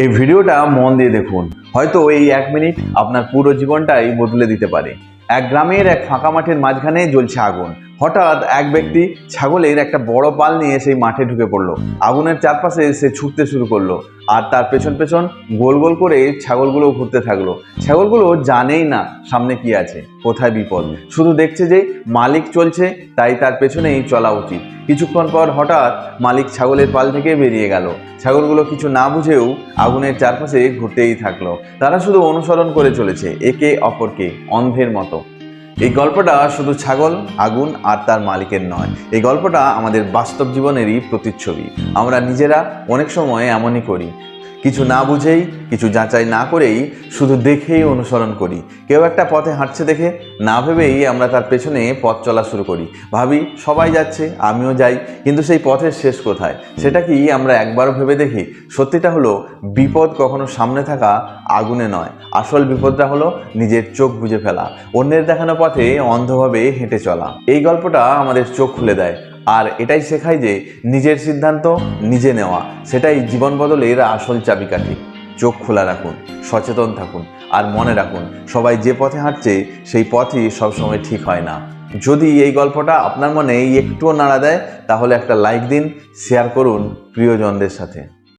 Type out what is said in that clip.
এই ভিডিওটা মন দিয়ে দেখুন, হয়তো এই 1 মিনিট আপনার পুরো জীবনটাই বদলে দিতে পারে। এক গ্রামের এক ফাঁকা মাঠের মাঝখানে জ্বলছে আগুন। হঠাৎ এক ব্যক্তি ছাগলের একটা বড় পাল নিয়ে সেই মাঠে ঢুকে পড়লো। আগুনের চারপাশে সে ছুটতে শুরু করলো, আর তার পেছন পেছন গোল গোল করে ছাগলগুলো ঘুরতে থাকলো। ছাগলগুলো জানেই না সামনে কি আছে, কোথায় বিপদ, শুধু দেখছে যে মালিক চলছে, তাই তার পেছনেই চলা উচিত। কিছুক্ষণ পর হঠাৎ মালিক ছাগলের পাল থেকে বেরিয়ে গেল। ছাগলগুলো কিছু না বুঝেও আগুনের চারপাশে ঘুরতেই থাকলো। তারা শুধু অনুসরণ করে চলেছে একে অপরকে, অন্ধের মতো। এই গল্পটা শুধু ছাগল, আগুন আর তার মালিকের নয়, এই গল্পটা আমাদের বাস্তব জীবনেরই প্রতিচ্ছবি। আমরা নিজেরা অনেক সময় এমনই করি, কিছু না বুঝেই, কিছু যাচাই না করেই, শুধু দেখেই অনুসরণ করি। কেউ একটা পথে হাঁটছে দেখে না ভেবেই আমরা তার পেছনে পথ চলা শুরু করি। ভাবি সবাই যাচ্ছে, আমিও যাই, কিন্তু সেই পথের শেষ কোথায় সেটা কি আমরা একবারও ভেবে দেখি? সত্যিটা হলো, বিপদ কখনো সামনে থাকা আগুনে নয়, আসল বিপদটা হলো নিজের চোখ বুজে ফেলা, অন্যের দেখানো পথে অন্ধভাবে হেঁটে চলা। এই গল্পটা আমাদের চোখ খুলে দেয়, আর এটাই শেখায় যে নিজের সিদ্ধান্ত নিজে নেওয়া, সেটাই জীবন বদলের আসল চাবিকাঠি। চোখ খোলা রাখুন, সচেতন থাকুন, আর মনে রাখুন, সবাই যে পথে হাঁটছে সেই পথই সবসময় ঠিক হয় না। যদি এই গল্পটা আপনার মনে একটুও নাড়া দেয়, তাহলে একটা লাইক দিন, শেয়ার করুন প্রিয়জনদের সাথে।